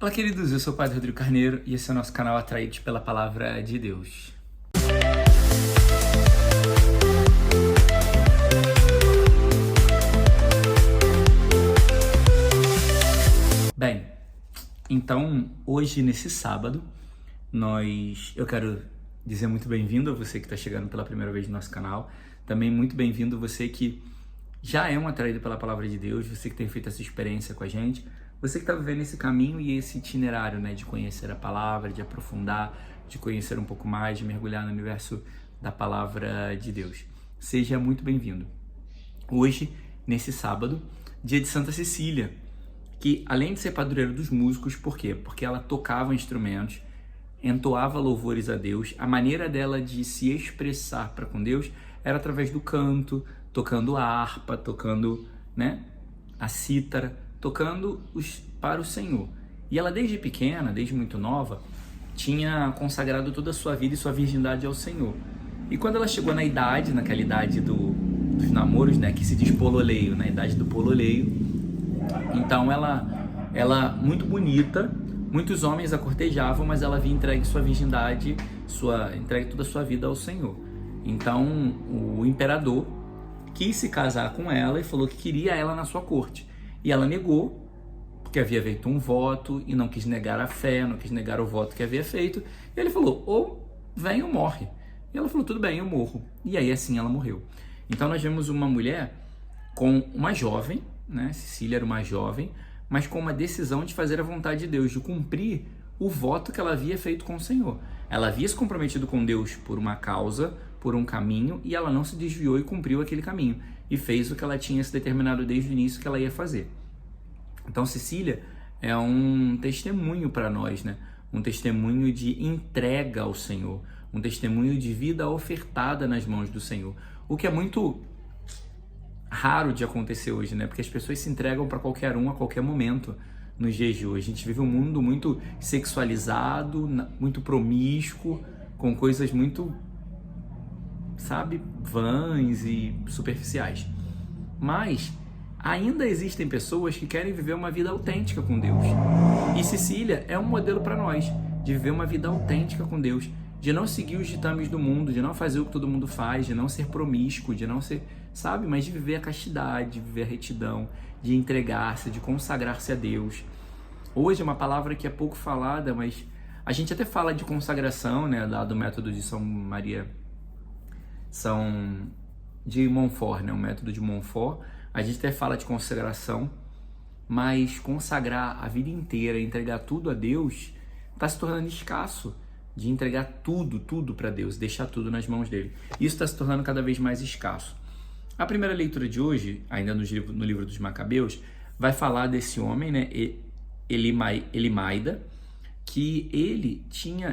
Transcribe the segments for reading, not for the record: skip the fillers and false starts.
Olá, queridos, eu sou o Padre Rodrigo Carneiro e esse é o nosso canal Atraídos pela Palavra de Deus. Bem, então hoje, nesse sábado, eu quero dizer muito bem-vindo a você que está chegando pela primeira vez no nosso canal. Também muito bem-vindo você que já é um atraído pela Palavra de Deus, você que tem feito essa experiência com a gente. Você que está vivendo esse caminho e esse itinerário, né, de conhecer a palavra, de aprofundar, de conhecer um pouco mais, de mergulhar no universo da palavra de Deus. Seja muito bem-vindo. Hoje, nesse sábado, dia de Santa Cecília, que além de ser padroeira dos músicos, por quê? Porque ela tocava instrumentos, entoava louvores a Deus, a maneira dela de se expressar para com Deus era através do canto, tocando a harpa, tocando, né, a cítara, tocando para o Senhor. E ela desde pequena, desde muito nova, tinha consagrado toda a sua vida e sua virgindade ao Senhor. E quando ela chegou naquela idade dos namoros, né, que se diz pololeio, na idade do pololeio, então ela muito bonita, muitos homens a cortejavam, mas ela havia entregue sua virgindade, entregue toda a sua vida ao Senhor. Então o imperador quis se casar com ela e falou que queria ela na sua corte. E ela negou, porque havia feito um voto e não quis negar a fé, não quis negar o voto que havia feito. E ele falou, ou vem ou morre. E ela falou, tudo bem, eu morro. E aí assim ela morreu. Então nós vemos uma mulher com uma jovem, né? Cecília era uma jovem, mas com uma decisão de fazer a vontade de Deus, de cumprir o voto que ela havia feito com o Senhor. Ela havia se comprometido com Deus por uma causa, por um caminho, e ela não se desviou e cumpriu aquele caminho. E fez o que ela tinha se determinado desde o início que ela ia fazer. Então Cecília é um testemunho para nós, né? Um testemunho de entrega ao Senhor, um testemunho de vida ofertada nas mãos do Senhor. O que é muito raro de acontecer hoje, né? Porque as pessoas se entregam para qualquer um a qualquer momento nos dias de hoje. A gente vive um mundo muito sexualizado, muito promíscuo, com coisas muito, sabe, vãs e superficiais. Mas ainda existem pessoas que querem viver uma vida autêntica com Deus. E Cecília é um modelo para nós, de viver uma vida autêntica com Deus, de não seguir os ditames do mundo, de não fazer o que todo mundo faz, de não ser promíscuo, de não ser, sabe, mas de viver a castidade, de viver a retidão, de entregar-se, de consagrar-se a Deus. Hoje é uma palavra que é pouco falada, mas a gente até fala de consagração, né, lá do método de de Montfort, né, o método de Montfort. A gente até fala de consagração, mas consagrar a vida inteira, entregar tudo a Deus, está se tornando escasso, de entregar tudo para Deus, deixar tudo nas mãos dele. Isso está se tornando cada vez mais escasso. A primeira leitura de hoje, ainda no livro dos Macabeus, vai falar desse homem, né, Elimaida, que ele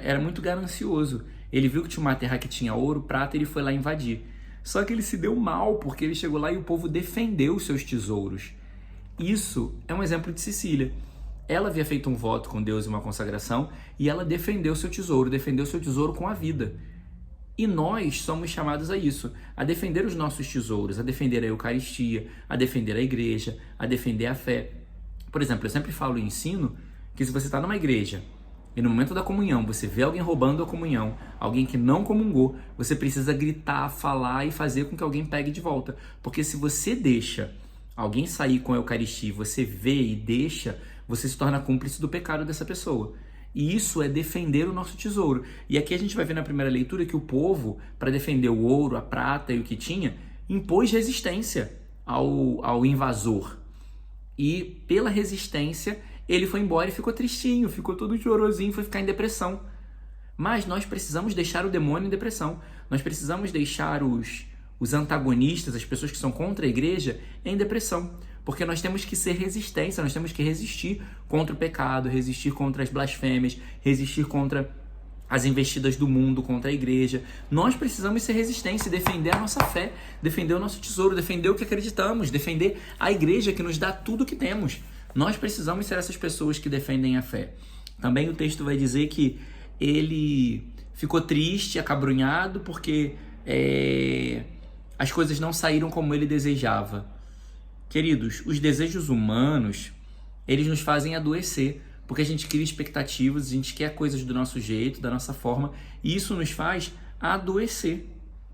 era muito ganancioso. Ele viu que tinha uma terra que tinha ouro, prata, e ele foi lá invadir. Só que ele se deu mal, porque ele chegou lá e o povo defendeu os seus tesouros. Isso é um exemplo de Cecília. Ela havia feito um voto com Deus e uma consagração, e ela defendeu seu tesouro com a vida. E nós somos chamados a isso, a defender os nossos tesouros, a defender a Eucaristia, a defender a igreja, a defender a fé. Por exemplo, eu sempre falo e ensino que se você está numa igreja e no momento da comunhão você vê alguém roubando a comunhão, alguém que não comungou, você precisa gritar, falar e fazer com que alguém pegue de volta. Porque se você deixa alguém sair com a Eucaristia, você vê e deixa, você se torna cúmplice do pecado dessa pessoa. E isso é defender o nosso tesouro. E aqui a gente vai ver na primeira leitura que o povo, para defender o ouro, a prata e o que tinha, impôs resistência ao invasor. E pela resistência, ele foi embora e ficou tristinho, ficou todo chorosinho, foi ficar em depressão. Mas nós precisamos deixar o demônio em depressão. Nós precisamos deixar os antagonistas, as pessoas que são contra a igreja, em depressão. Porque nós temos que ser resistência, nós temos que resistir contra o pecado, resistir contra as blasfêmias, resistir contra as investidas do mundo, contra a igreja. Nós precisamos ser resistência, defender a nossa fé, defender o nosso tesouro, defender o que acreditamos, defender a igreja que nos dá tudo o que temos. Nós precisamos ser essas pessoas que defendem a fé. Também o texto vai dizer que ele ficou triste, acabrunhado, porque as coisas não saíram como ele desejava. Queridos, os desejos humanos, eles nos fazem adoecer, porque a gente cria expectativas, a gente quer coisas do nosso jeito, da nossa forma, e isso nos faz adoecer,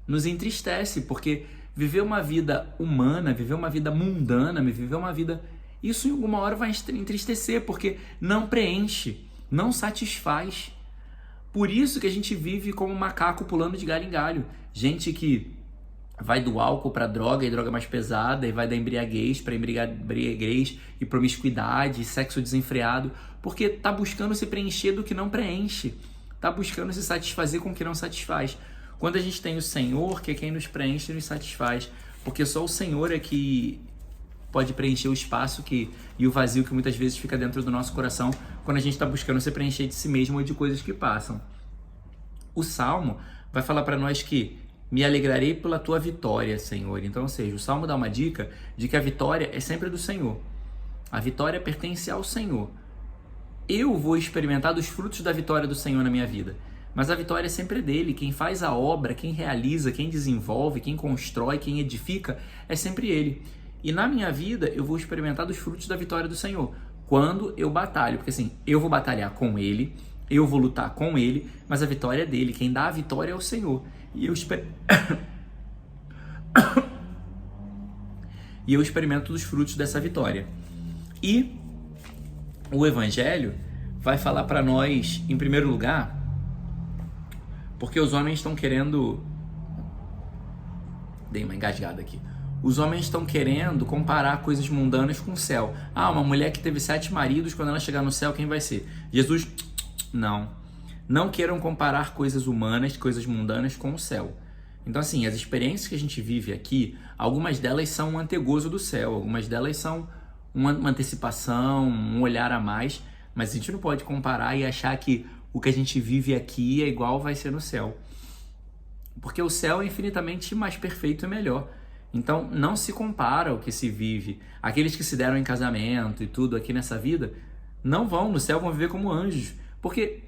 nos entristece, porque viver uma vida humana, viver uma vida mundana, viver uma vida... Isso em alguma hora vai entristecer, porque não preenche, não satisfaz. Por isso que a gente vive como um macaco pulando de galho em galho. Gente que vai do álcool para droga e droga mais pesada, e vai da embriaguez para embriaguez e promiscuidade, e sexo desenfreado, porque tá buscando se preencher do que não preenche, tá buscando se satisfazer com o que não satisfaz. Quando a gente tem o Senhor, que é quem nos preenche e nos satisfaz, porque só o Senhor é que pode preencher o espaço e o vazio que muitas vezes fica dentro do nosso coração quando a gente está buscando se preencher de si mesmo ou de coisas que passam. O Salmo vai falar para nós que me alegrarei pela tua vitória, Senhor. Então, ou seja, o Salmo dá uma dica de que a vitória é sempre do Senhor. A vitória pertence ao Senhor. Eu vou experimentar dos frutos da vitória do Senhor na minha vida. Mas a vitória é sempre dele. Quem faz a obra, quem realiza, quem desenvolve, quem constrói, quem edifica, é sempre ele. E na minha vida, eu vou experimentar dos frutos da vitória do Senhor. Quando eu batalho. Porque assim, eu vou batalhar com ele, eu vou lutar com ele, mas a vitória é dele. Quem dá a vitória é o Senhor. E eu experimento dos frutos dessa vitória. E o Evangelho vai falar para nós, em primeiro lugar, porque os homens estão querendo... Dei uma engasgada aqui. Os homens estão querendo comparar coisas mundanas com o céu. Ah, uma mulher que teve 7 maridos, quando ela chegar no céu, quem vai ser? Jesus? Não. Não queiram comparar coisas humanas, coisas mundanas com o céu. Então, assim, as experiências que a gente vive aqui, algumas delas são um antegozo do céu, algumas delas são uma antecipação, um olhar a mais, mas a gente não pode comparar e achar que o que a gente vive aqui é igual vai ser no céu. Porque o céu é infinitamente mais perfeito e melhor. Então, não se compara o que se vive. Aqueles que se deram em casamento e tudo aqui nessa vida, não vão no céu, vão viver como anjos. Porque,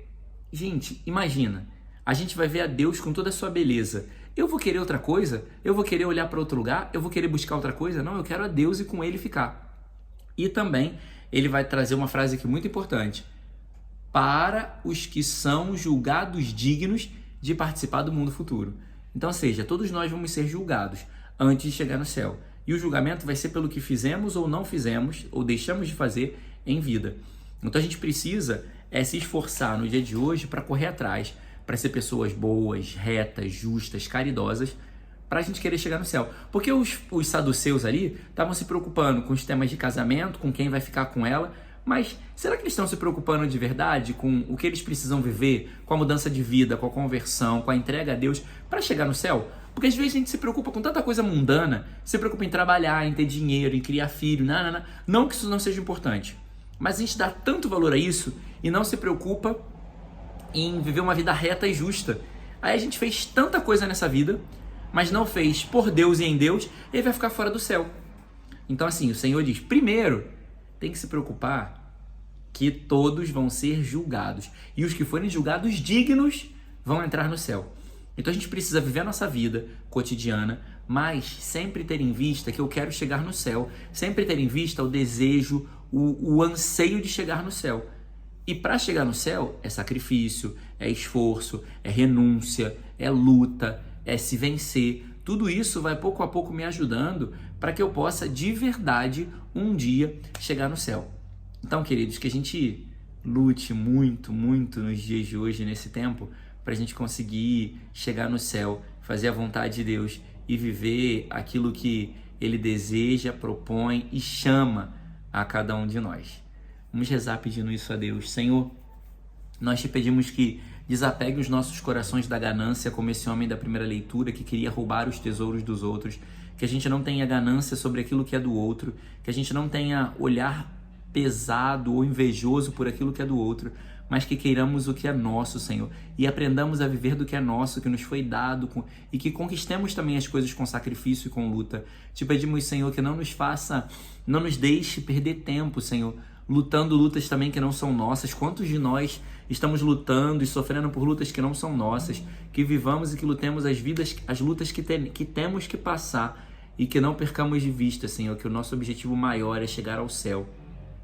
gente, imagina, a gente vai ver a Deus com toda a sua beleza. Eu vou querer outra coisa? Eu vou querer olhar para outro lugar? Eu vou querer buscar outra coisa? Não, eu quero a Deus e com ele ficar. E também, ele vai trazer uma frase aqui muito importante. Para os que são julgados dignos de participar do mundo futuro. Então, ou seja, todos nós vamos ser julgados antes de chegar no céu. E o julgamento vai ser pelo que fizemos ou não fizemos, ou deixamos de fazer em vida. Então a gente precisa se esforçar no dia de hoje para correr atrás, para ser pessoas boas, retas, justas, caridosas, para a gente querer chegar no céu. Porque os saduceus ali estavam se preocupando com os temas de casamento, com quem vai ficar com ela, mas será que eles estão se preocupando de verdade com o que eles precisam viver, com a mudança de vida, com a conversão, com a entrega a Deus para chegar no céu? Porque às vezes a gente se preocupa com tanta coisa mundana, se preocupa em trabalhar, em ter dinheiro, em criar filho, não que isso não seja importante. Mas a gente dá tanto valor a isso e não se preocupa em viver uma vida reta e justa. Aí a gente fez tanta coisa nessa vida, mas não fez por Deus e em Deus, e vai ficar fora do céu. Então assim, o Senhor diz, primeiro, tem que se preocupar que todos vão ser julgados. E os que forem julgados dignos vão entrar no céu. Então a gente precisa viver a nossa vida cotidiana, mas sempre ter em vista que eu quero chegar no céu. Sempre ter em vista o desejo, o anseio de chegar no céu. E para chegar no céu é sacrifício, é esforço, é renúncia, é luta, é se vencer. Tudo isso vai pouco a pouco me ajudando para que eu possa de verdade um dia chegar no céu. Então, queridos, que a gente lute muito, muito nos dias de hoje, nesse tempo, para a gente conseguir chegar no céu, fazer a vontade de Deus e viver aquilo que Ele deseja, propõe e chama a cada um de nós. Vamos rezar pedindo isso a Deus. Senhor, nós te pedimos que desapegue os nossos corações da ganância, como esse homem da primeira leitura que queria roubar os tesouros dos outros, que a gente não tenha ganância sobre aquilo que é do outro, que a gente não tenha olhar pesado ou invejoso por aquilo que é do outro, mas que queiramos o que é nosso, Senhor, e aprendamos a viver do que é nosso, que nos foi dado, e que conquistemos também as coisas com sacrifício e com luta. Te pedimos, Senhor, que não nos deixe perder tempo, Senhor, lutando lutas também que não são nossas. Quantos de nós estamos lutando e sofrendo por lutas que não são nossas? Que vivamos e que lutemos as lutas que temos que passar e que não percamos de vista, Senhor, que o nosso objetivo maior é chegar ao céu.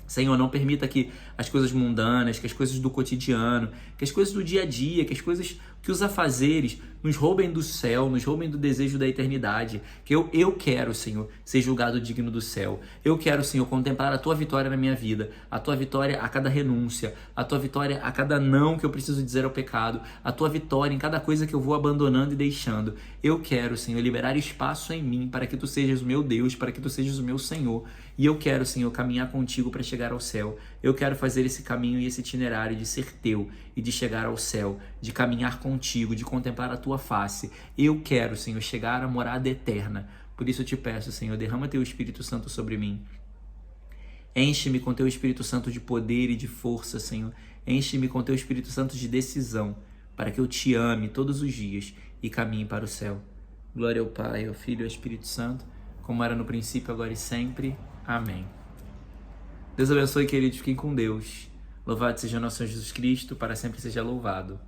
Senhor, não permita que as coisas mundanas, que as coisas do cotidiano, que as coisas do dia a dia, que os afazeres nos roubem do céu, nos roubem do desejo da eternidade. Que eu quero, Senhor, ser julgado digno do céu. Eu quero, Senhor, contemplar a Tua vitória na minha vida, a Tua vitória a cada renúncia, a Tua vitória a cada não que eu preciso dizer ao pecado, a Tua vitória em cada coisa que eu vou abandonando e deixando. Eu quero, Senhor, liberar espaço em mim para que Tu sejas o meu Deus, para que Tu sejas o meu Senhor. E eu quero, Senhor, caminhar contigo para chegar ao céu. Eu quero fazer esse caminho e esse itinerário de ser Teu e de chegar ao céu, de caminhar contigo, de contemplar a Tua face. Eu quero, Senhor, chegar à morada eterna. Por isso eu te peço, Senhor, derrama Teu Espírito Santo sobre mim. Enche-me com Teu Espírito Santo de poder e de força, Senhor. Enche-me com Teu Espírito Santo de decisão, para que eu Te ame todos os dias e caminhe para o céu. Glória ao Pai, ao Filho e ao Espírito Santo, como era no princípio, agora e sempre. Amém. Deus abençoe, queridos. Fiquem com Deus. Louvado seja nosso Senhor Jesus Cristo, para sempre seja louvado.